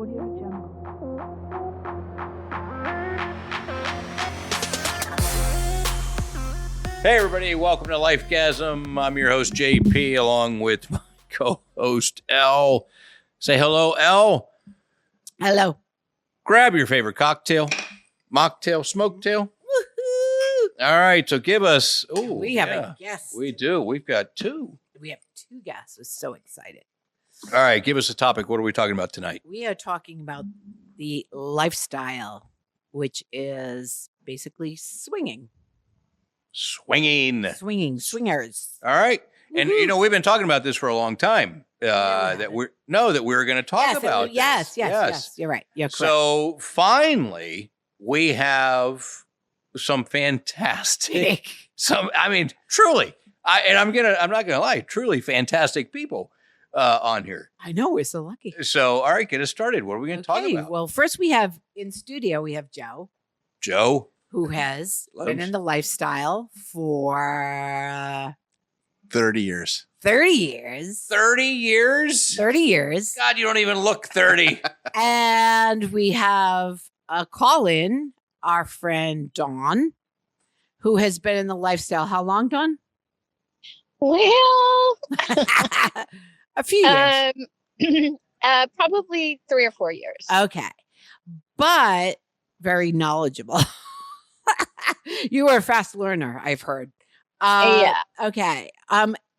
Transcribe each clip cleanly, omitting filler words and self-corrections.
Audio Jungle. Hey everybody, welcome to Lifegasm. I'm your host JP along with my co-host Elle. Say hello, Elle. Hello. Grab your favorite cocktail, mocktail, smoketail. Woohoo! All right, so give us. Oh, We have a guest. We do. We've got two. We have two guests. We're so excited. All right, give us a topic. What are we talking about tonight? We are talking about the lifestyle, which is basically swinging. Swingers. All right. And Woohoo. you know, we've been talking about this for a long time. That we're going to talk about this. Yes. You're right. You're correct. So finally, we have some fantastic, truly, I'm not gonna lie, truly fantastic people on here. I know, we're so lucky. So, all right, get us started. What are we going to talk about? Well, first we have in studio, we have Joe, who has been in the lifestyle for 30 years. 30 years. 30 years? 30 years. God, you don't even look 30. And we have a call-in, our friend Dawn, who has been in the lifestyle. How long, Dawn? Well, A few years. probably 3 or 4 years. Okay. But very knowledgeable. You were a fast learner, I've heard. Yeah. Okay.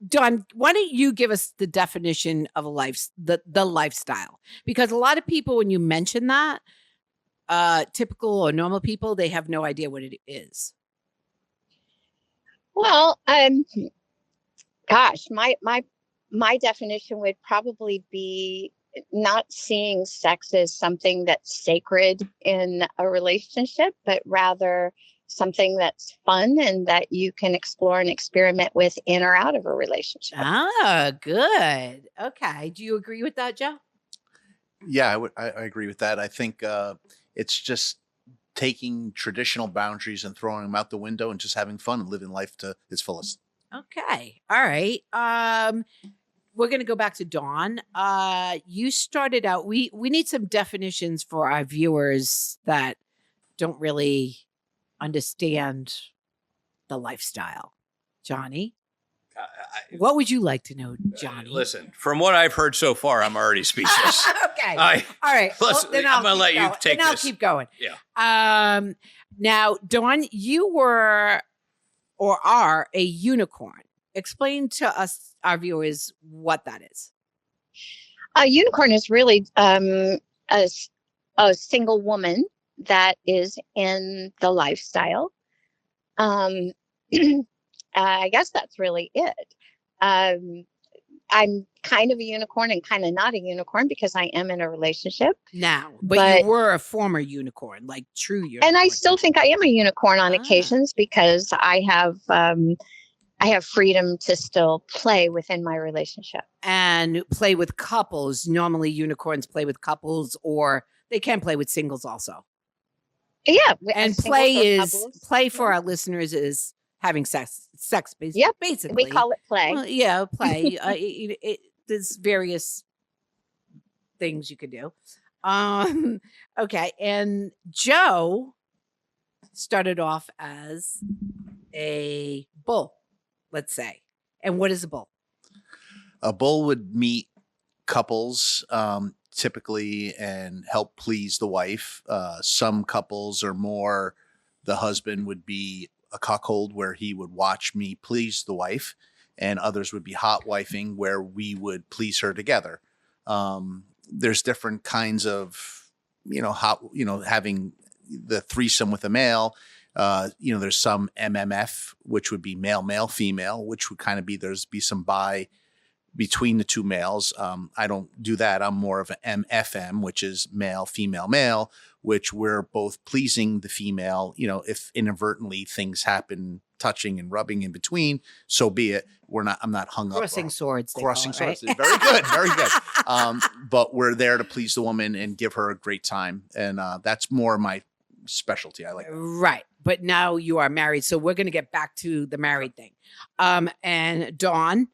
Dawn, why don't you give us the definition of the lifestyle? Because a lot of people, when you mention that, typical or normal people, they have no idea what it is. Well, gosh, my definition would probably be not seeing sex as something that's sacred in a relationship, but rather something that's fun and that you can explore and experiment with in or out of a relationship. Ah, good. Okay. Do you agree with that, Joe? Yeah, I agree with that. I think it's just taking traditional boundaries and throwing them out the window and just having fun and living life to its fullest. Okay. All right. We're going to go back to Dawn. You started out, we need some definitions for our viewers that don't really understand the lifestyle. Johnny, what would you like to know, Johnny? Listen, from what I've heard so far, I'm already speechless. Okay. All right. Listen, Then I'm going to keep let you going. take Then I'll this. keep going. Yeah. Now, Dawn, you were or are a unicorn. Explain to us, our viewers, what that is. A unicorn is really a single woman that is in the lifestyle. I guess that's really it. I'm kind of a unicorn and kind of not a unicorn because I am in a relationship. Now, but you were a former unicorn, like true unicorn. And I still think I am a unicorn on occasions because I have freedom to still play within my relationship. And play with couples. Normally unicorns play with couples, or they can play with singles also. Yeah. And play for our listeners is having sex basically. Yep, basically. we call it play. Well, yeah, play. There's various things you could do. Okay. And Joe started off as a bull, let's say. And what is a bull? A bull would meet couples typically and help please the wife. Some couples are more, the husband would be a cuckold where he would watch me please the wife, and others would be hot wifing where we would please her together. There's different kinds of, having the threesome with a male. There's some MMF, which would be male, female, which would kind of be, there's be some bi between the two males. I don't do that. I'm more of an MFM, which is male, female, which we're both pleasing the female. If inadvertently things happen, touching and rubbing in between, so be it. I'm not hung Crossing up. Swords. Crossing call it, swords. right? Very good. Very good. But we're there to please the woman and give her a great time. And that's more my specialty. I like that. Right. But now you are married. So we're going to get back to the married thing. And Dawn,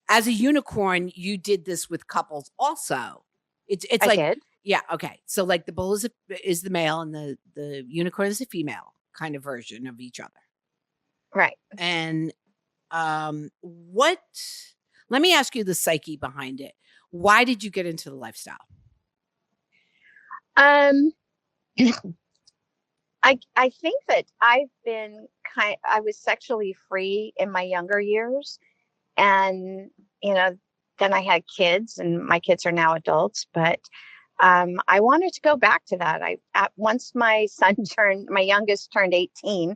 as a unicorn, you did this with couples also. It's I like, did. yeah, okay. So like the bull is the male and the unicorn is the female kind of version of each other. Right. And what let me ask you the psyche behind it. Why did you get into the lifestyle? Um, I think that I was sexually free in my younger years, and then I had kids, and my kids are now adults, but I wanted to go back to that. Once my my youngest turned 18,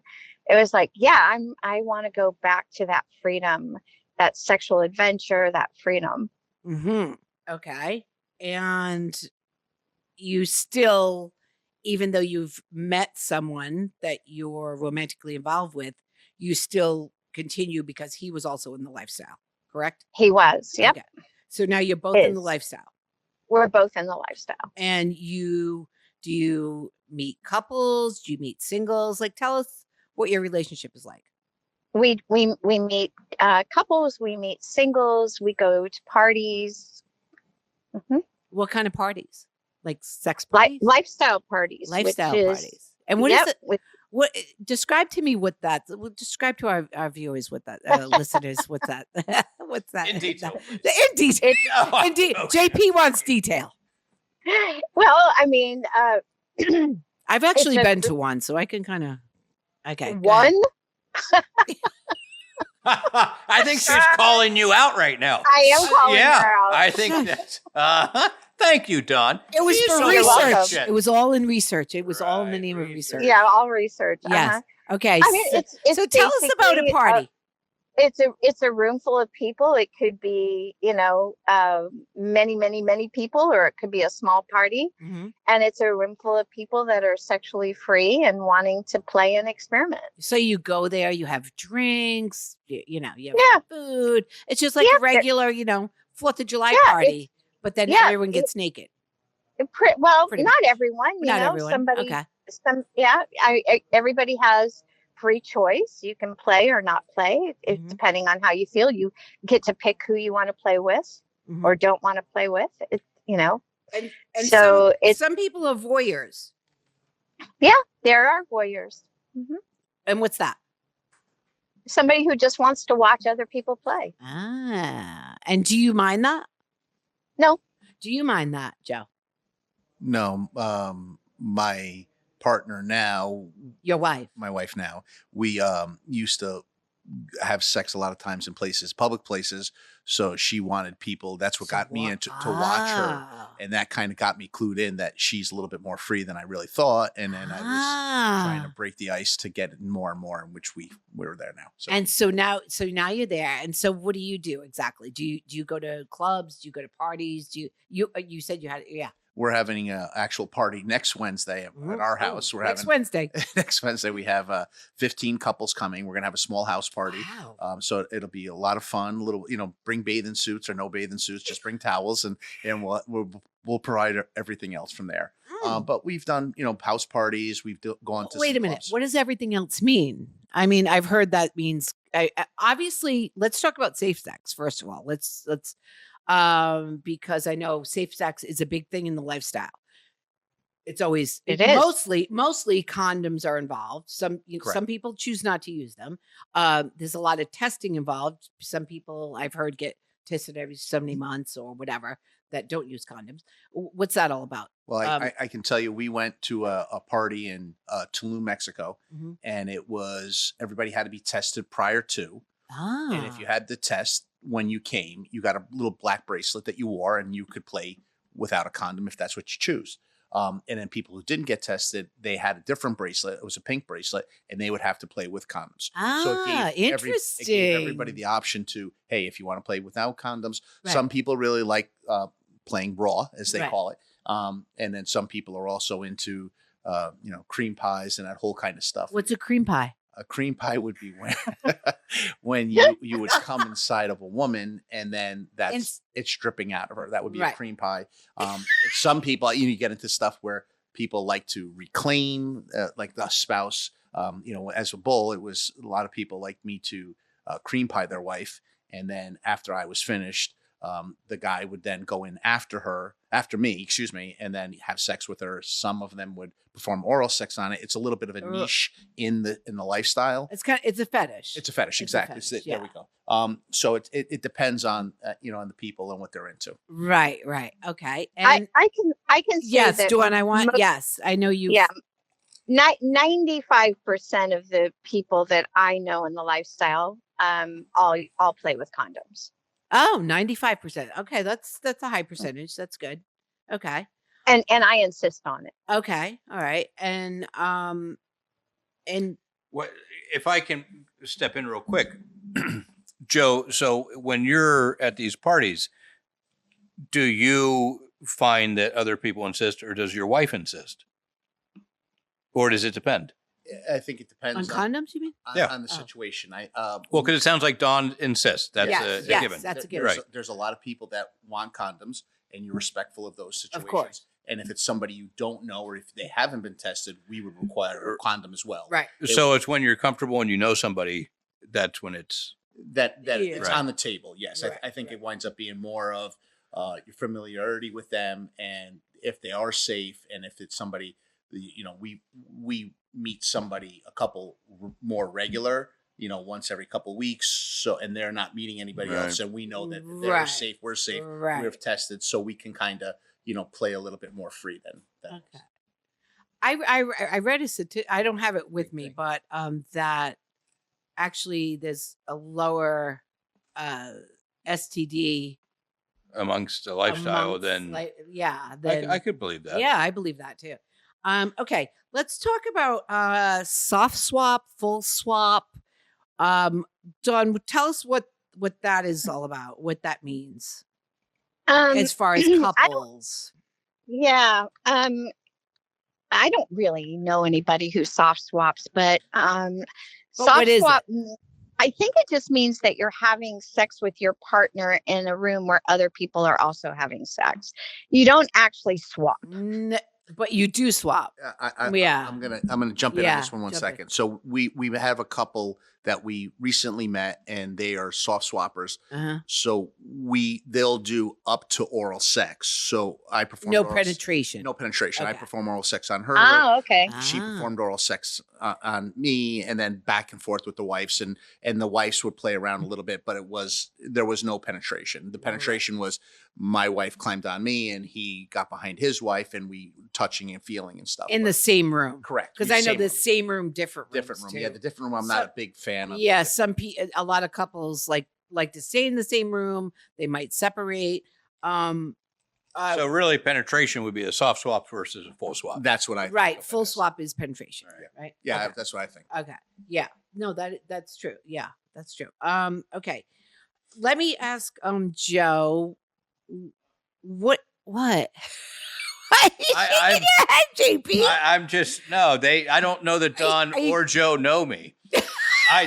it was like, yeah, I want to go back to that freedom, that sexual adventure, that freedom. Mm-hmm. Okay. And you still, even though you've met someone that you're romantically involved with, you still continue because he was also in the lifestyle, correct? He was, yep. Okay. So now you're both in the lifestyle. We're both in the lifestyle. And do you meet couples? Do you meet singles? Like, tell us what your relationship is like. We meet couples, we meet singles, we go to parties. Mm-hmm. What kind of parties? Like sex parties? Lifestyle parties. Lifestyle parties. And what is it? What describe to me what that? Describe to our viewers what that listeners what's that? What's that? In detail. In detail. Indeed. Okay. JP wants detail. Well, I mean, I've actually been to one, so I can kind of. Okay. One. I think she's calling you out right now. I am calling her out. I think that. Thank you, Don. It was She's for so research. efficient. It was all in research. It was all in the name of research. Yeah, all research. Yes. Okay. I mean, it's so tell us about a party. It's a room full of people. It could be, many people, or it could be a small party. Mm-hmm. And it's a room full of people that are sexually free and wanting to play and experiment. So you go there, you have drinks, you have food. It's just like a regular, 4th of July party, but then everyone gets naked. Pretty not everyone, not everyone. Somebody, okay. Everybody has free choice. You can play or not play, depending on how you feel. You get to pick who you want to play with or don't want to play with. And so some people are voyeurs. Yeah, there are voyeurs. Mm-hmm. And what's that? Somebody who just wants to watch other people play. And do you mind that? No. Do you mind that, Joe? No. My partner now, your wife, my wife now, we used to have sex a lot of times in public places. So she wanted people. That's what got me into to watch her, and that kind of got me clued in that she's a little bit more free than I really thought. And then I was trying to break the ice to get more and more, in which we're there now. So. And so now you're there. And so what do you do exactly? Do you go to clubs? Do you go to parties? Do you said you had We're having an actual party next Wednesday at our house. Wednesday. Next Wednesday, we have 15 couples coming. We're going to have a small house party. Wow. So it'll be a lot of fun. Bring bathing suits or no bathing suits. Just bring towels, and we'll provide everything else from there. But we've done, house parties. We've gone to. Wait a minute. What does everything else mean? I mean, I've heard that means. Obviously, let's talk about safe sex first of all. Let's. Because I know safe sex is a big thing in the lifestyle. It is mostly condoms are involved. Some people choose not to use them. There's a lot of testing involved. Some people I've heard get tested every so many months or whatever that don't use condoms. What's that all about? Well, I can tell you, we went to a party in Tulum, Mexico, and it was everybody had to be tested prior to. And if you had the test when you came, you got a little black bracelet that you wore, and you could play without a condom if that's what you choose. And then people who didn't get tested, they had a different bracelet. It was a pink bracelet, and they would have to play with condoms. So it gave it gave everybody the option to, hey, if you want to play without condoms. Right. Some people really like playing raw, as they call it. And then some people are also into, cream pies and that whole kind of stuff. What's a cream pie? A cream pie would be when you would come inside of a woman, and then it's dripping out of her. That would be a cream pie. Some people, you get into stuff where people like to reclaim, like the spouse. As a bull, it was a lot of people like me to cream pie their wife, And then after I was finished, the guy would then go in after me, and then have sex with her. Some of them would perform oral sex on it. It's a little bit of a niche in the lifestyle. It's a fetish. It's a fetish, exactly. There we go. So it depends on on the people and what they're into. Right. Okay. And I can say yes, that Dawn, yes, I know you. Yeah. 95% of the people that I know in the lifestyle, all play with condoms. Oh, 95%. Okay, that's a high percentage. That's good. Okay. And I insist on it. Okay. All right. And What if I can step in real quick, Joe? So when you're at these parties, do you find that other people insist, or does your wife insist, or does it depend? I think it depends on condoms, you mean? On the situation. Well, because it sounds like Dawn insists. That's yes, a given. That's a given. Right. There's a lot of people that want condoms, and you're respectful of those situations. Of course. And if it's somebody you don't know, or if they haven't been tested, we would require a condom as well. Right. So it's when you're comfortable and you know somebody, that's when it's it's Right. on the table. Yes, Right, I think it winds up being more of your familiarity with them, and if they are safe, and if it's somebody, we meet somebody a couple more regular, once every couple weeks. So, and they're not meeting anybody Right. else, and we know that they're Right. safe, we're safe, Right. we've tested, so we can kind of play a little bit more free than. Okay. I read I don't have it with me, but that actually there's a lower STD amongst the lifestyle than I could believe that. Yeah, I believe that too. Okay, let's talk about soft swap, full swap. Dawn, tell us what that is all about, what that means as far as couples. I don't really know anybody who soft swaps, but what soft is swap, I think it just means that you're having sex with your partner in a room where other people are also having sex. You don't actually swap. But you do swap. I'm gonna jump in on this one second. So we have a couple that we recently met, and they are soft swappers. So they'll do up to oral sex. So I perform no penetration. No penetration. Okay. I perform oral sex on her. Oh, okay. She performed oral sex on me, and then back and forth with the wives, and the wives would play around a little bit, but there was no penetration. The penetration was my wife climbed on me, and he got behind his wife, and we touching and feeling and stuff. In the same room. Correct. Because I know the same room, different rooms room. too. Yeah, the different room. I'm not a big fan of. Yeah, a lot of couples like to stay in the same room. They might separate. So really, penetration would be a soft swap versus a full swap. That's what I think. Right. Full swap is penetration. Right. Yeah, Okay. that's what I think. Okay. Yeah. No, that's true. Yeah, that's true. Okay. Let me ask Joe, what I'm your head, JP? I'm just I don't know that Dawn or Joe know me.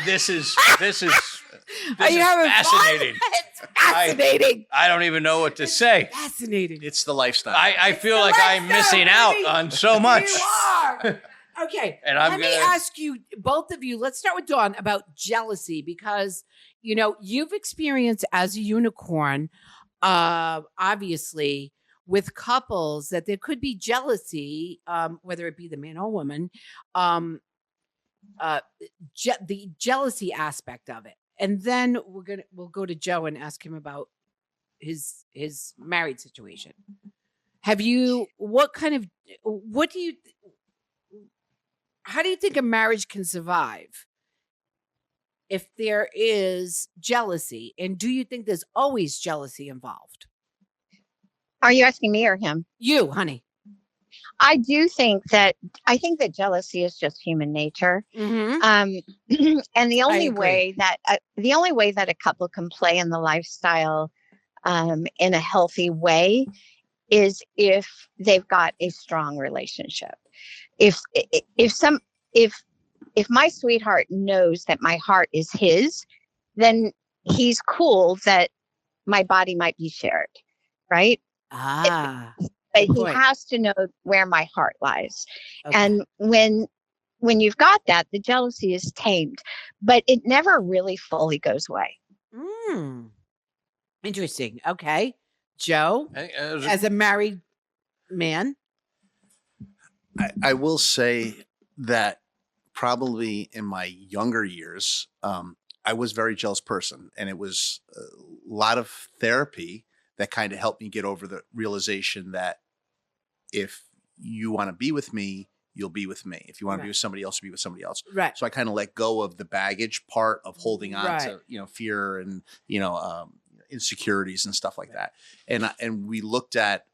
This is Are you having fascinating. Fun? It's fascinating. I don't even know what to say. Fascinating. It's the lifestyle. I feel like I'm missing out on so much. You are. Okay. And Let me ask you, both of you, let's start with Dawn about jealousy, because, you've experienced as a unicorn, obviously, with couples that there could be jealousy, whether it be the man or woman, the jealousy aspect of it. And then we'll go to Joe and ask him about his married situation. How do you think a marriage can survive if there is jealousy? And do you think there's always jealousy involved? Are you asking me or him? You, honey. I think that jealousy is just human nature. Mm-hmm. And the only way that a couple can play in the lifestyle in a healthy way is if they've got a strong relationship. If my sweetheart knows that my heart is his, then he's cool that my body might be shared, right? But he has to know where my heart lies. Okay. And when you've got that, the jealousy is tamed, but it never really fully goes away. Interesting. Okay. Joe, as a married man. I will say that probably in my younger years, I was a very jealous person, and it was a lot of therapy that kind of helped me get over the realization that if you want to be with me, you'll be with me. If you want to be with somebody else, be with somebody else. Right. So I kind of let go of the baggage part of holding on Right. to, fear and, insecurities and stuff like that. And we looked at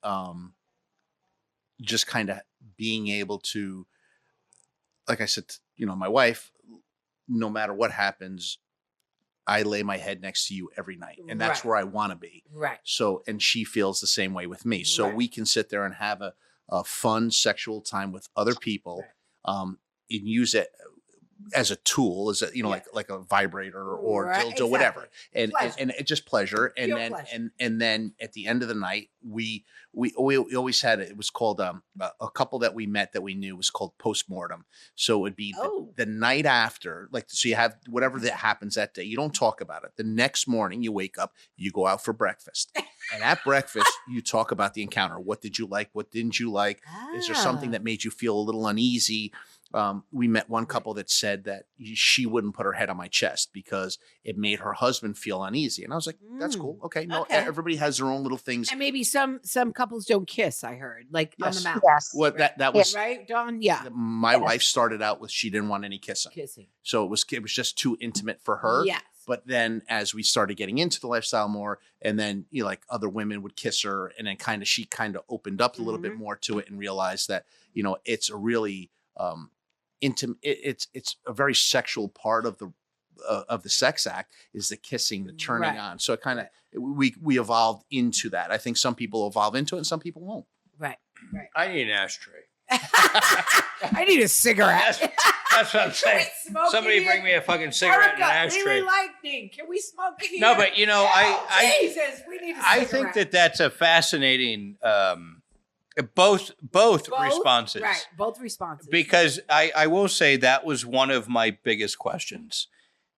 just kind of being able to, like I said, my wife, no matter what happens, I lay my head next to you every night, and that's Right. where I want to be. Right. So, and she feels the same way with me. So Right. we can sit there and have a fun sexual time with other people, and use it as a tool, as a, like a vibrator or Right, dildo, whatever. And Pleasure. and it's just pleasure. And Pure then pleasure. and then at the end of the night, we always had it was called a couple that we met that we knew was called postmortem. So it would be the night after, so you have whatever that happens that day. You don't talk about it. The next morning you wake up, you go out for breakfast. And at breakfast, you talk about the encounter. What did you like? What didn't you like? Is there something that made you feel a little uneasy? We met one couple that said that she wouldn't put her head on my chest because it made her husband feel uneasy. And I was like, that's cool. Okay. No, Okay. everybody has their own little things. And maybe some couples don't kiss, I heard, like on the mouth. Yes. What that was, Right, Dawn? Yeah. my wife started out with, she didn't want any kissing. So it was just too intimate for her. Yes. But then as we started getting into the lifestyle more, and then, like other women would kiss her, and then she kind of opened up a little bit more to it and realized that, it's a really, intimate. It's a very sexual part of the sex act is the kissing, the turning on. So it kind of we evolved into that. I think some people evolve into it and some people won't. Right. I need an ashtray. I need a cigarette. That's what I'm saying. Somebody bring me a fucking cigarette and an ashtray. Really lightning. Can we smoke in here? No, but Jesus, we need a cigarette. I think that's a fascinating both responses. Right, both responses. Because I will say that was one of my biggest questions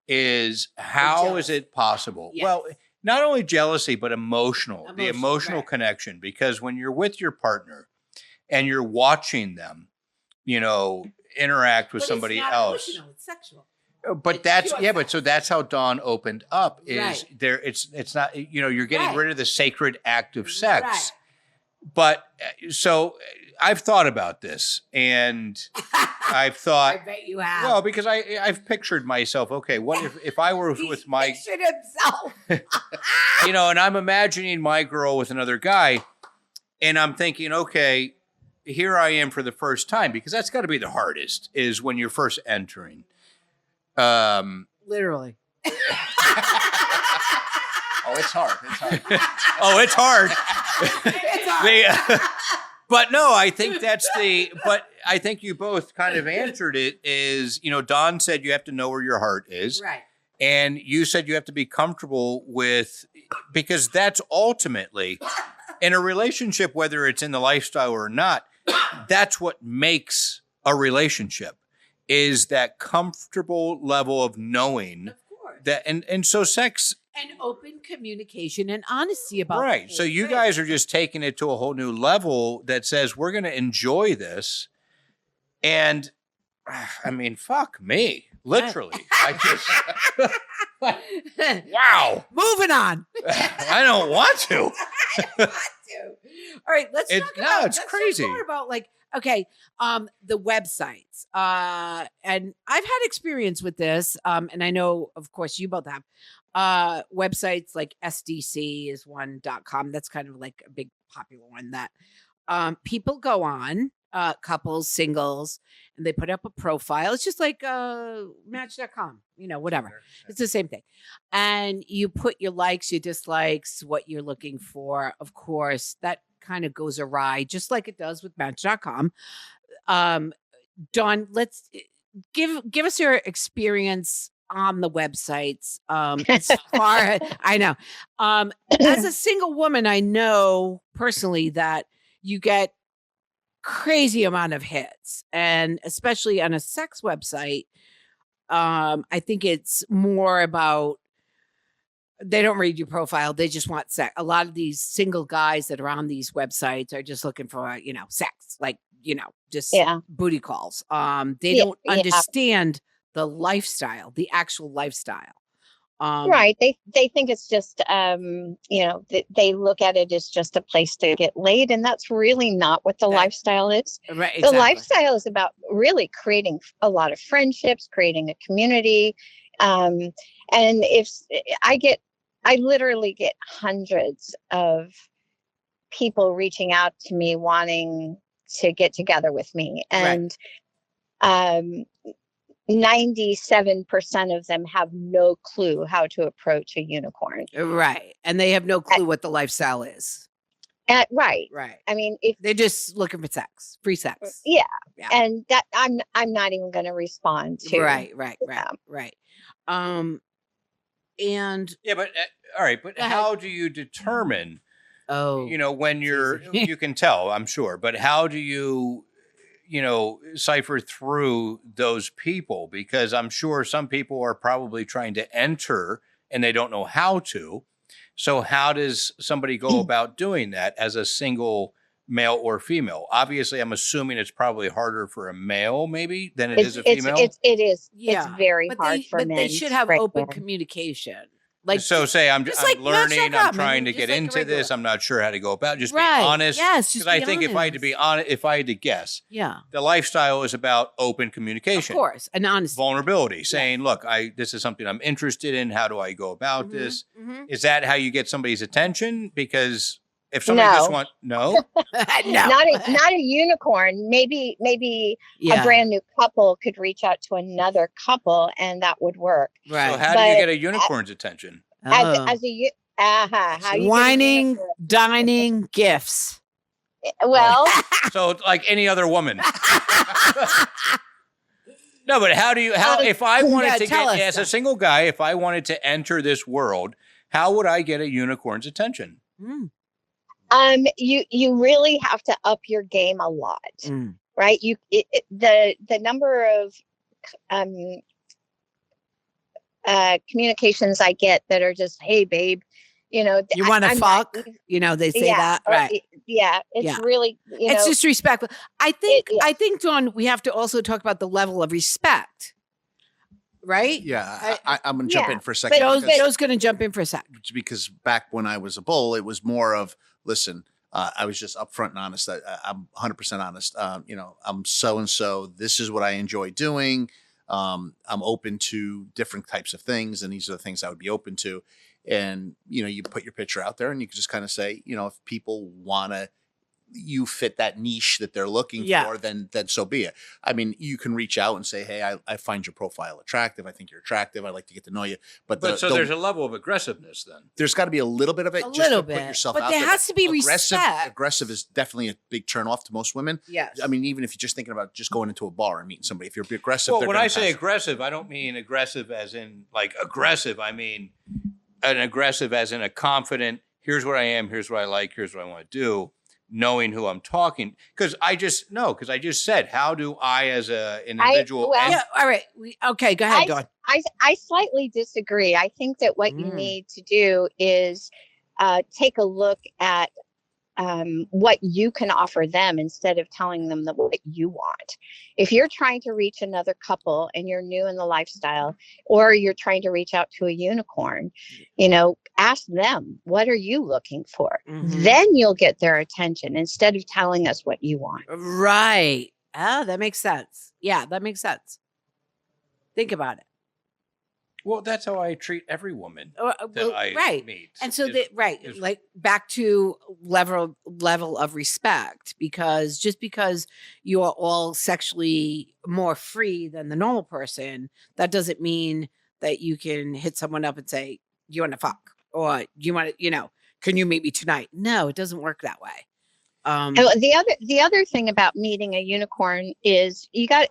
is how is it possible? Yes. Well, not only jealousy, but the emotional right. connection. Because when you're with your partner and you're watching them, interact with somebody it's not else. Emotional, it's sexual. But It's that's pure but sex. so that's how Dawn opened up is Right. there it's not you're getting Right. rid of the sacred act of sex. Right. But so I've thought about this, and I've thought, I bet you have. well, because I've pictured myself. Okay, what if I were with my, pictured himself. and I'm imagining my girl with another guy, and I'm thinking, okay, here I am for the first time, because that's got to be the hardest is when you're first entering. Literally. Oh, it's hard. It's hard. Oh, it's hard. It's hard. But no, I think but I think you both kind of answered it is, Dawn said you have to know where your heart is. Right. And you said you have to be comfortable with, because that's ultimately in a relationship, whether it's in the lifestyle or not, that's what makes a relationship is that comfortable level of knowing Of course. that. And so sex. And open communication and honesty about Right. the So whole you thing. guys are just taking it to a whole new level that says we're going to enjoy this. And I mean, fuck me. Literally. I just, wow. Moving on. I don't want to. I don't want to. All right, let's talk about it's let's crazy. talk more about the websites. And I've had experience with this. And I know, of course, you both have. Websites like SDC is one.com. That's kind of like a big popular one that people go on, couples, singles, and they put up a profile. It's just like match.com, whatever. It's the same thing. And you put your likes, your dislikes, what you're looking for. Of course, that kind of goes awry, just like it does with match.com. Dawn, let's give us your experience on the websites. As far I know, as a single woman, I know personally that you get crazy amount of hits, and especially on a sex website, I think it's more about They don't read your profile. They just want sex. A lot of these single guys that are on these websites are just looking for, sex, like, just Yeah. booty calls. They Yeah, don't yeah. understand the lifestyle, the actual lifestyle. Right. They think it's just, they look at it as just a place to get laid. And that's really not what the That- lifestyle is. Right. The Exactly. lifestyle is about really creating a lot of friendships, creating a community. And I literally get hundreds of people reaching out to me wanting to get together with me. And 97% of them have no clue how to approach a unicorn. Right. And they have no clue what the lifestyle is. Right. Right. I mean, if They're just looking for sex, free sex. yeah, Yeah. and that I'm not even going to respond to. Right. Yeah. Right. And Yeah, but all right, but Go ahead. how do you determine? oh, When you can tell, I'm sure, but how do you, cipher through those people? Because I'm sure some people are probably trying to enter and they don't know how to. So how does somebody go about doing that as a single male or female? Obviously, I'm assuming it's probably harder for a male maybe than it is a female. It is. yeah. It's very but hard they, for but men. they should have right open there. communication. Like, so say I'm just like learning, shut I'm up, trying to just get like a into regular- this. I'm not sure how to go about it. Just right. be honest. Yes. Just Because I be think if I had to be honest, if I had to guess, yeah, the lifestyle is about open of communication. course, and honest. Vulnerability, saying, look, this is something I'm interested in. How do I go about this? Is that how you get somebody's attention? Because if somebody No. just no, no, Not a unicorn. Maybe yeah, a brand new couple could reach out to another couple, and that would work. right. so how do you But- get a unicorn's attention? Oh. How you get a Whining, unicorn? dining, gifts. Well, So like any other woman. No, but how if I wanted yeah, to tell get us as a then. single guy, if I wanted to enter this world, how would I get a unicorn's attention? Mm, you really have to up your game a lot, mm. right? The number of communications I get that are just, hey, babe, You want to I'm not fuck? even- They say that, or- right? Yeah, it's Yeah. really, It's disrespectful. I think. yeah. I think, Dawn, we have to also talk about the level of respect, right? Yeah, I'm going to jump Yeah, in for a second. Joe's, because- Joe's going to jump in for a sec. because back when I was a bull, it was more of, listen, I was just upfront and honest. I'm 100% honest. I'm so-and-so. This is what I enjoy doing. I'm open to different types of things, and these are the things I would be open to. And, you put your picture out there, and you can just kind of say, if people want to, you fit that niche that they're looking Yeah. for, then so be it. I mean, you can reach out and say, hey, I find your profile attractive. I think you're attractive. I'd like to get to know you. But So there's a level of aggressiveness then. there's got to be a little bit of it. A just little to put bit. yourself But out there there. has to be aggressive, respect. Aggressive is definitely a big turn off to most women. Yes. I mean, even if you're just thinking about just going into a bar and meeting somebody, if you're aggressive, Well, they're when gonna I say pass. aggressive, I don't mean aggressive as in like aggressive. I mean an aggressive as in a confident, here's what I am, here's what I like, here's what I want to do, knowing who I'm talking. Because I just said, how do I as an individual well- and Yeah. All right. Okay. Go ahead, Dawn. I slightly disagree. I think that what you Mm. need to do is take a look at what you can offer them instead of telling them what you want. If you're trying to reach another couple and you're new in the lifestyle, or you're trying to reach out to a unicorn, ask them, what are you looking for? Mhm. Then you'll get their attention instead of telling us what you want. Right. Oh, that makes sense. Yeah, that makes sense. Think about it. well, that's how I treat every woman that Well, I right. meet. And so is- is- like back to level of respect, because just because you are all sexually more free than the normal person, that doesn't mean that you can hit someone up and say, you want to fuck, or you want to, can you meet me tonight? No, it doesn't work that way. And the other thing about meeting a unicorn is you got,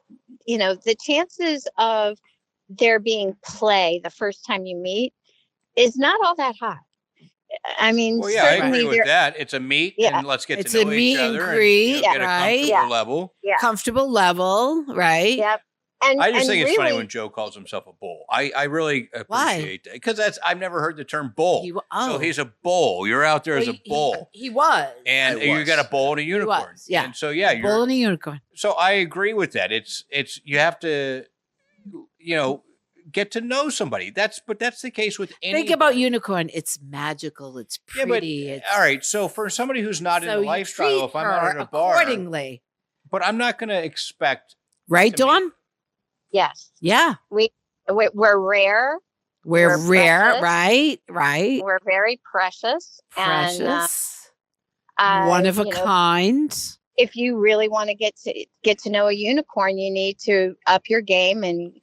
the chances of there being play the first time you meet is not all that high. I mean, well, yeah, I certainly agree with there, that. It's a meet, Yeah. and let's get It's to a know meet each and other greet, and get a right? comfortable Yeah. level. Yeah. Comfortable level, right? Yep. I just think it's funny really, when Joe calls himself a bull. I really Why? appreciate that because I've never heard the term bull. So Oh. he's a bull. You're out there as a bull, He was. and I you was. got a bull and a unicorn. was, yeah. And so yeah, Bull you're. and a unicorn. So I agree with that. It's you have to, get to know somebody. That's the case with any. Think about unicorn. It's magical. It's Yeah, but pretty. it's, all right. So for somebody who's not in so the you lifestyle, treat if I'm out her at a bar, accordingly. but I'm not going to expect. Right, to Dawn? yes, Yeah. we're rare. We're We're rare, precious. right? We're very precious. Precious. And, One of a you know, kind. if you really want to get to know a unicorn, you need to up your game and,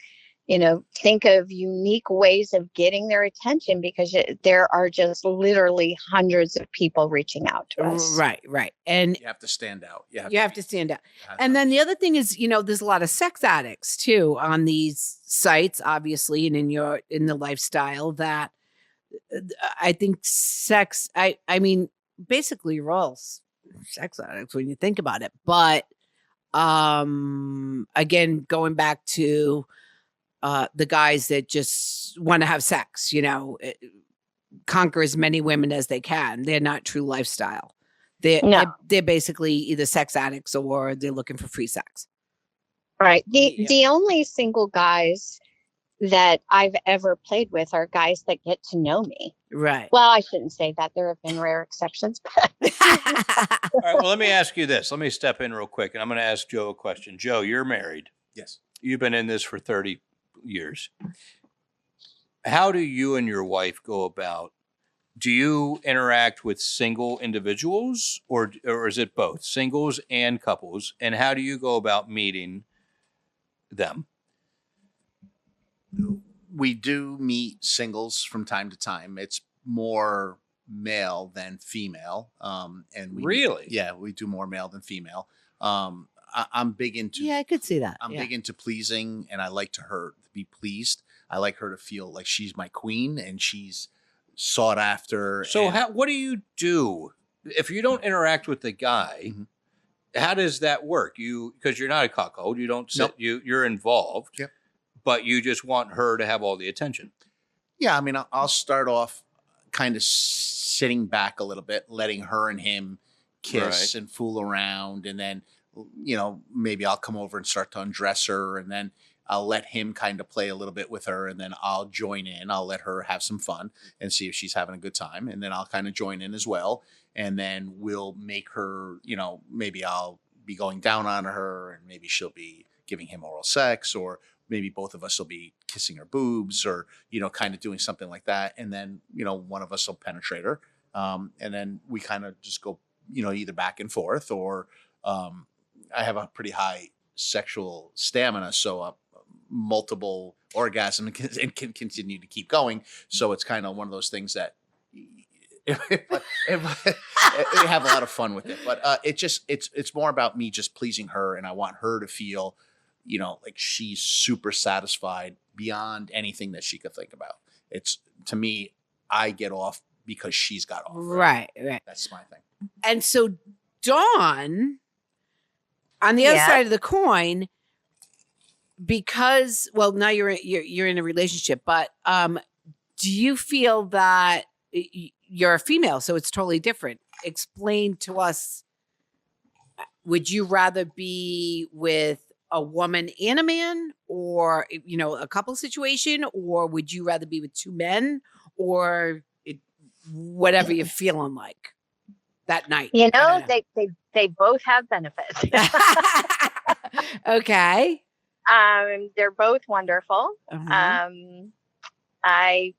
think of unique ways of getting their attention because there are just literally hundreds of people reaching out to us. Right. And You have to stand out. you have to stand out. You have And to- then the other thing is, there's a lot of sex addicts too on these sites, obviously, and in the lifestyle that I think sex. I mean, basically, you're all sex addicts when you think about it. But again, going back to the guys that just want to have sex, conquer as many women as they can. They're not true lifestyle. No. They're basically either sex addicts or they're looking for free sex. Right. Yeah. The only single guys that I've ever played with are guys that get to know me. Right. Well, I shouldn't say that. There have been rare exceptions. But All right. Well, let me ask you this. Let me step in real quick, and I'm going to ask Joe a question. Joe, you're married. Yes. You've been in this for 30 years. How do you and your wife go about? Do you interact with single individuals, or is it both singles and couples? And how do you go about meeting them? We do meet singles from time to time. It's more male than female. And we Really? Yeah, we do more male than female. I'm big into Yeah, I could see that. I'm Yeah. big into pleasing, and I like her to be pleased. I like her to feel like she's my queen and she's sought after. So and what do you do if you don't interact with the guy? Mhm. How does that work? Because you're not a cuckold, you don't sit, Nope. you're involved. Yep. But you just want her to have all the attention. Yeah, I mean, I'll start off kind of sitting back a little bit, letting her and him kiss and fool around, and then maybe I'll come over and start to undress her, and then I'll let him kind of play a little bit with her, and then I'll join in. I'll let her have some fun and see if she's having a good time, and then I'll kind of join in as well, and then we'll make her, maybe I'll be going down on her, and maybe she'll be giving him oral sex, or maybe both of us will be kissing her boobs, or kind of doing something like that, and then one of us will penetrate her, and then we kind of just go either back and forth, or I have a pretty high sexual stamina, so multiple orgasms and can continue to keep going. So it's kind of one of those things that we have a lot of fun with it. But it's more about me just pleasing her, and I want her to feel, like she's super satisfied beyond anything that she could think about. It's, to me, I get off because she's got off. Right. That's my thing. And so Dawn, on the other Yeah. side of the coin, because now you're in a relationship, but do you feel that you're a female, so it's totally different? Explain to us. Would you rather be with a woman and a man, or a couple situation, or would you rather be with two men, or whatever you're feeling like that night? I don't know. they both have benefits. Okay. They're both wonderful. Uh-huh. I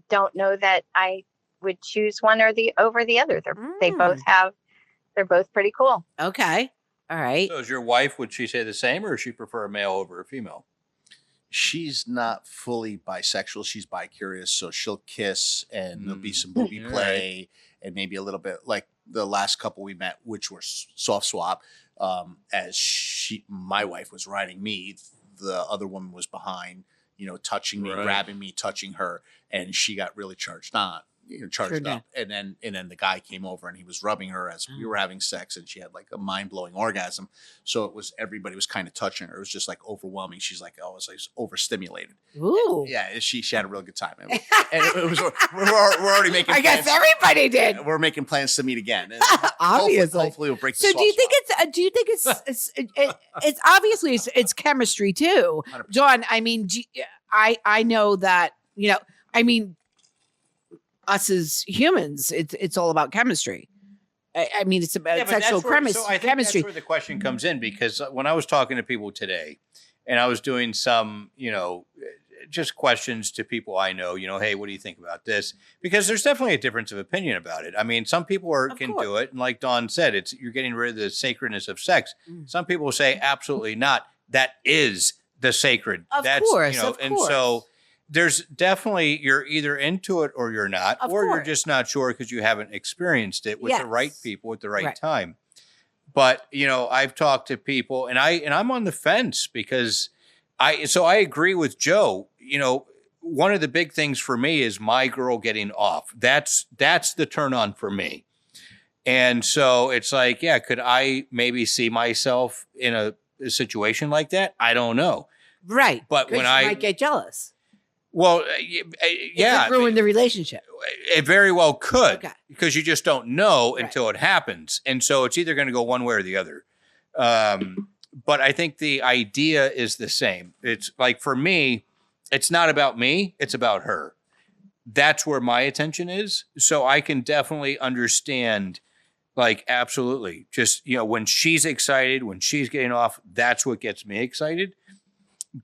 don't know that I would choose one over the other. They're both pretty cool. Okay. All right. So is your wife, would she say the same, or does she prefer a male over a female? She's not fully bisexual. She's bi-curious, so she'll kiss, and there'll be some booby All play, and maybe a little bit like the last couple we met, which were soft swap. As my wife was riding me, the other woman was behind, touching me, Right. grabbing me, touching her, and she got really charged on. charged Sure up. And then the guy came over and he was rubbing her as we were having sex, and she had like a mind-blowing orgasm. So everybody was kind of touching her. It was just like overwhelming. She's like, I was like overstimulated. Ooh. Yeah, she had a real good time. And it was we're already making I plans. guess everybody did. We're making plans to meet again. And Obviously. hopefully we'll break the So do you soft think it's obviously it's chemistry too, 100%. Dawn? I mean, I know that, I mean, us as humans, it's all about chemistry. I mean, it's about Yeah, but sexual that's where- chemistry. So I think that's where the question comes in, because when I was talking to people today, and I was doing some, just questions to people I know, hey, what do you think about this? Because there's definitely a difference of opinion about it. I mean, some people Of can course. do it, and like Dawn said, you're getting rid of the sacredness of sex. Mm. Some people say absolutely not. That is the sacred. Of That's course, of and course. so there's definitely, you're either into it or you're not, Of or you're course. just not sure because you haven't experienced it with the right Yes. people at the right Right. time. But I've talked to people, and I'm on the fence, because I agree with Joe. One of the big things for me is my girl getting off. That's the turn on for me. And so it's like, yeah, could I maybe see myself in a situation like that? I don't know. Right. But 'Cause when you I- might get jealous. Well, It yeah, could ruin the relationship. it very well could, Okay. because you just don't know Right. until it happens. And so it's either going to go one way or the other. But I think the idea is the same. It's like, for me, it's not about me, it's about her. That's where my attention is. So I can definitely understand, like, absolutely. Just, when she's excited, when she's getting off, that's what gets me excited.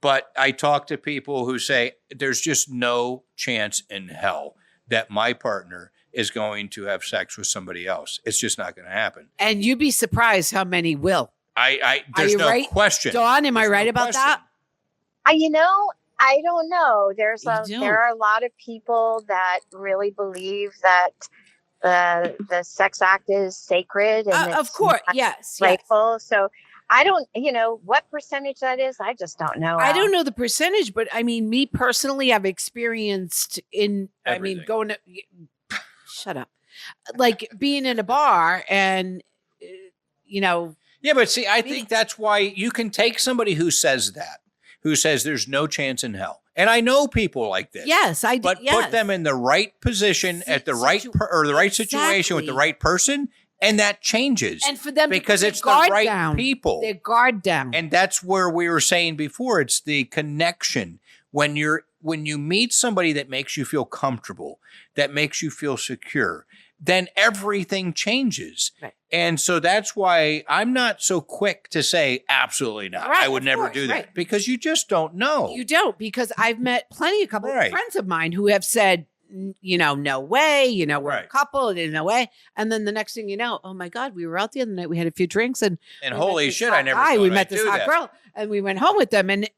But I talk to people who say there's just no chance in hell that my partner is going to have sex with somebody else. It's just not going to happen. And you'd be surprised how many will. There's you no right, question. Dawn, am I There's right no about question. that? I don't know. You don't. There are a lot of people that really believe that the sex act is sacred, and Of it's course. not Yes. playful. So I don't, what percentage that is. I just don't know. I don't know the percentage, but I mean, me personally, I've experienced Everything. going to, shut up, like being in a bar and, Yeah, but see, I think that's why you can take somebody who says there's no chance in hell. And I know people like this. yes, I do. But put them in the right position at the right or the right situation with the Exactly. right person, and that changes. and for them because to put it's their the guard right down, people. their guard down. And that's where we were saying before, it's the connection. When you meet somebody that makes you feel comfortable, that makes you feel secure, then everything changes. Right. And so that's why I'm not so quick to say absolutely not. Right, I would of never course, do that, right. because you just don't know. You don't, because I've met plenty of couple Right. friends of mine who have said, no way, we're a Right. couple, no way. And then the next thing you know, oh my God, we were out the other night, we had a few drinks, and And we met holy this shit, hot I never guy, thought we I'd met this do hot that. girl, and we went home with them, and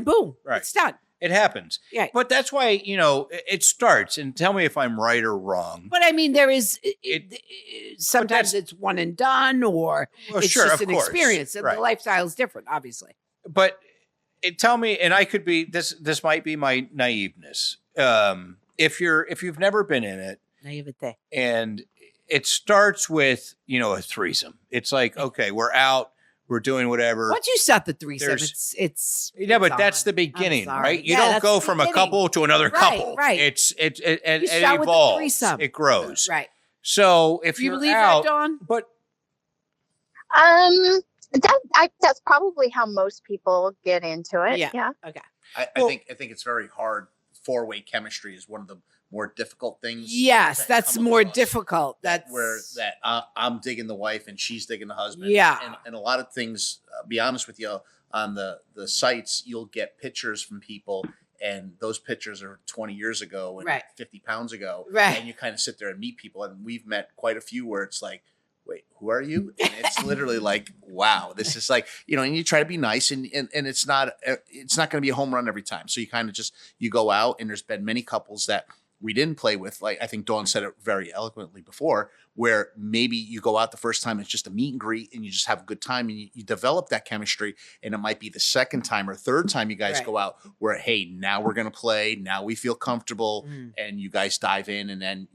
boom, Right. it's done. It happens. Yeah. But that's why, it starts, and tell me if I'm right or wrong. But I mean, there is It- sometimes that's- it's one and done, or Well, it's sure, just of an course. experience. And Right. the lifestyle is different, obviously. But tell me, and I could be this might be my naiveness. If you've never been in it, Naivete. and it starts with a threesome. It's like, okay, we're out, we're doing whatever. Once you start the threesome, There's- it's Yeah, but it's that's on. the beginning, sorry. right? You Yeah, don't that's go the from a beginning. couple to another Right, couple. right. It You start with the evolves. threesome. It grows. right. So if Do you you're believe out, that, Dawn? but That's probably how most people get into it. Yeah. Yeah. Okay. I Well- think it's very hard. Four-way chemistry is one of the more difficult things. Yes, that that's come more across. difficult. That's where I'm digging the wife and she's digging the husband. Yeah. and a lot of things. Be honest with you, on the sites, you'll get pictures from people, and those pictures are 20 years ago and Right. 50 pounds ago, Right. and you kind of sit there and meet people, and we've met quite a few where it's like, wait, who are you? And it's literally like, wow, this is like, and you try to be nice, and it's not going to be a home run every time. So you kind of you go out, and there's been many couples that we didn't play with, like I think Dawn said it very eloquently before, where maybe you go out the first time, it's just a meet and greet and you just have a good time and you develop that chemistry. And it might be the second time or third time you guys Right. go out where, hey, now we're going to play. Now we feel comfortable and you guys dive in and then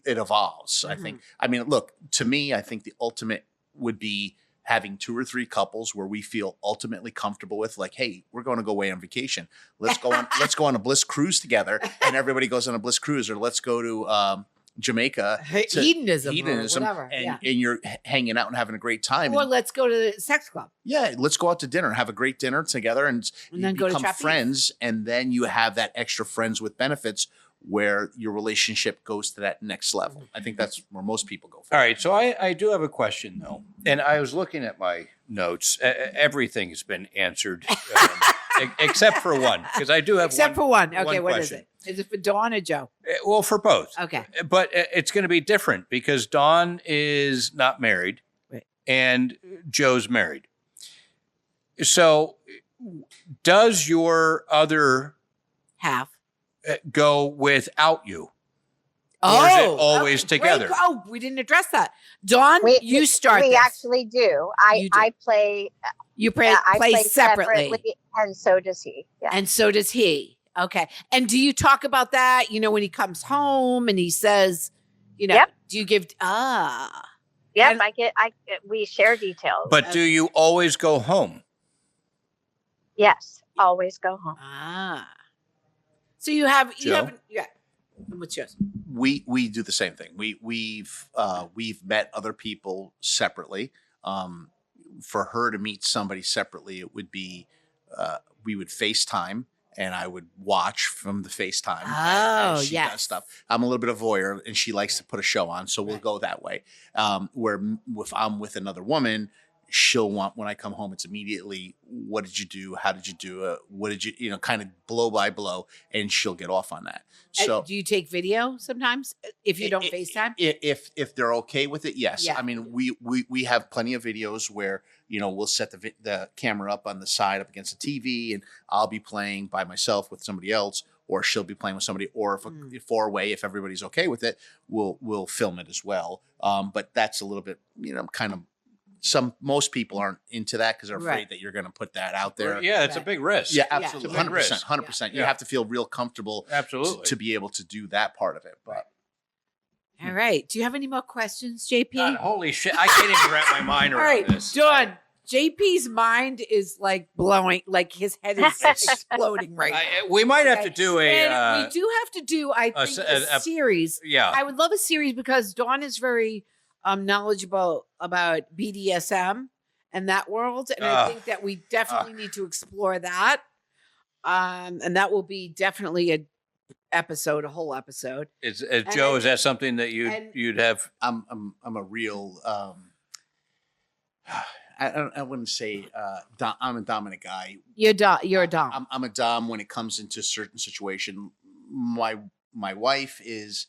it evolves. I think, I mean, look, to me, I think the ultimate would be having 2 or 3 couples where we feel ultimately comfortable with, like, hey, we're going to go away on vacation. Let's go on a Bliss cruise together, and everybody goes on a Bliss cruise, or let's go to Jamaica. To Hedonism or whatever. and you're hanging out and having a great time. Or let's go to the sex club. Yeah, let's go out to dinner, have a great dinner together, and then you go to become trapeze. friends, and then you have that extra friends with benefits where your relationship goes to that next level. I think that's where most people go for. All right. So I do have a question, though. And I was looking at my notes. Everything's been answered except for one, because I do have Except for one. Okay, what is question. it? Is it for Dawn or Joe? Well, for both. Okay. But it's going to be different because Dawn is not married Right. and Joe's married. So does your other Half. go without you? Or is it always okay, together? great. Oh, we didn't address that. Dawn, you start We this. actually do. You do. I play. You play, I play separately. and so does he. Yeah. And so does he. Okay. And do you talk about that, when he comes home and he says, Yep. do you give, Yep. and- We share details. But do you always go home? Yes, always go home. So you have, Joe? yeah. What's yours? We do the same thing. We've met other people separately. For her to meet somebody separately, it would be we would FaceTime and I would watch from the FaceTime. Oh, she yes. does stuff. I'm a little bit of a voyeur, and she likes to put a show on, so we'll go that way. Where if I'm with another woman, she'll want, when I come home, it's immediately, what did you do? How did you do it? What did you, kind of blow by blow, and she'll get off on that. So Do you take video sometimes if you don't FaceTime? If they're okay with it, yes. Yeah. I mean, we have plenty of videos where we'll set the camera up on the side up against the TV, and I'll be playing by myself with somebody else, or she'll be playing with somebody, or if a four-way, if everybody's okay with it, we'll film it as well. But that's a little bit kind of. Most people aren't into that because they're afraid Right. that you're going to put that out there. Yeah, it's a Right. big risk. Yeah, Yeah. absolutely, It's a big 100%, risk. 100%. You Yeah. have to feel real comfortable Absolutely. to be able to do that part of it. But All right. Do you have any more questions, JP? God, holy shit. I can't even wrap my mind All around right, this. done. JP's mind is like blowing, like his head is exploding right now. We might have Okay. to do And we do have to do, I a think, s- a a- series. yeah. I would love a series because Dawn is very knowledgeable about BDSM and that world, and I think that we definitely need to explore that. And that will be definitely a whole episode. Joe, I is that something that you'd have? I'm a real I wouldn't say I'm a dominant guy. You're a Dom. I'm a dom when it comes into certain situation. My wife is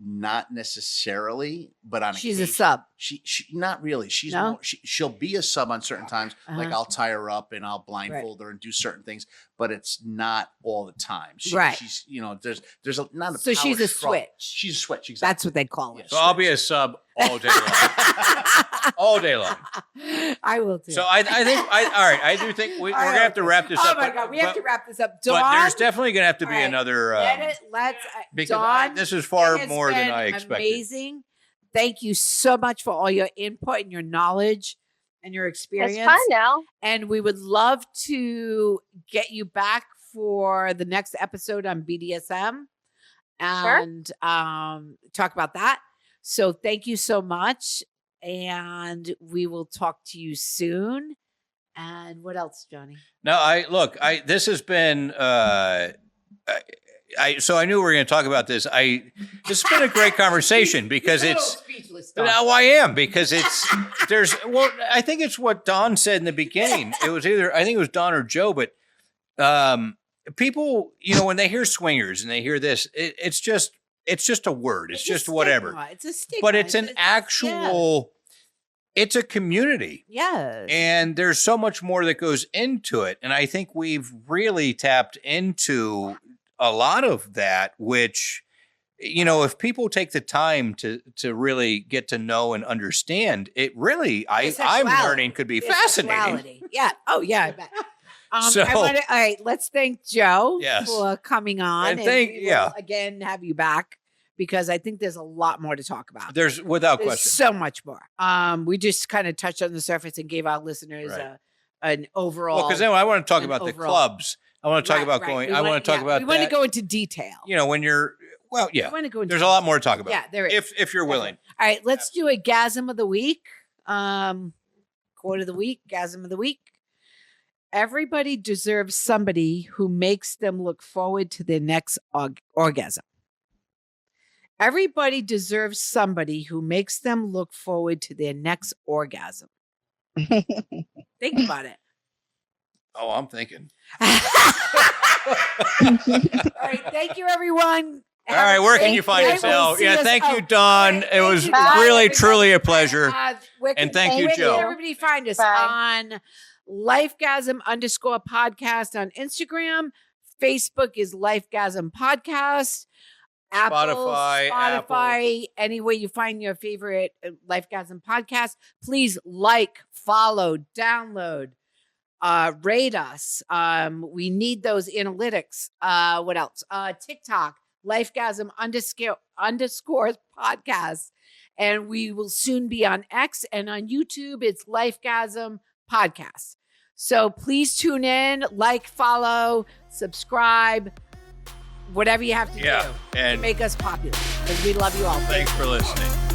not necessarily, but on She's a occasion, sub. She not really. She's No? more, she'll be a sub on certain times. Like Uh-huh. I'll tie her up and I'll blindfold her and do certain things, but it's not all the time. Right. She's there's not a So she's power a struggle. switch. She's a switch. Exactly. That's what they call it. So I'll be a sub all day long. All day long. I will too. So I think all right. I do think we're gonna have to wrap this up. Oh my God, we have to wrap this up. But Dawn, there's definitely gonna have to be all right, another. let's Because Dawn, this is far it has more than been I expected. Amazing. Thank you so much for all your input and your knowledge and your experience. It's fun now. And we would love to get you back for the next episode on BDSM and talk about that. So thank you so much. And we will talk to you soon. And what else, Johnny? No, this has been so I knew we were going to talk about this. This has been a great conversation because it's speechless. now I am because I think it's what Don said in the beginning. It was I think it was Don or Joe, but people, when they hear swingers and they hear this, it's just a word. It's just whatever. It's a stigma. But it's an actual. It's a community. Yes. And there's so much more that goes into it. And I think we've really tapped into a lot of that, which if people take the time to really get to know and understand, it really, I'm Sexuality. learning could be Their fascinating. sexuality. Yeah. Oh, yeah. I bet. So- all right, let's thank Joe Yes. for coming on. And thank- we will, yeah. again, have you back because I think there's a lot more to talk about. There's without There's question. so much more. We just kind of touched on the surface and gave our listeners Right. an overall. Well, because then I want to talk an about the overall- clubs. I want to talk Right, about right. going. We I want to talk about We want to that. go into detail. When you're, well, yeah. We want to go into There's a lot more to talk about. Yeah, there is. If you're willing. All right, let's do a gasm of the week. Quote of the week, gasm of the week. Everybody deserves somebody who makes them look forward to their next orgasm. Everybody deserves somebody who makes them look forward to their next orgasm. Think about it. Oh, I'm thinking. All right, thank you, everyone. All right, where can you find us, Elle? Yeah, thank you, Dawn. It was really, truly a pleasure. And thank you, where Joe. Can everybody find us on Lifegasm_podcast on Instagram. Facebook is Lifegasm Podcast. Apple, Spotify, anywhere you find your favorite Lifegasm podcast. Please like, follow, download, rate us. We need those analytics. What else? TikTok, Lifegasm __ podcast. And we will soon be on X, and on YouTube, it's Lifegasm Podcast. So please tune in, like, follow, subscribe, whatever you have to do and to make us popular, because we love you all. thanks for listening.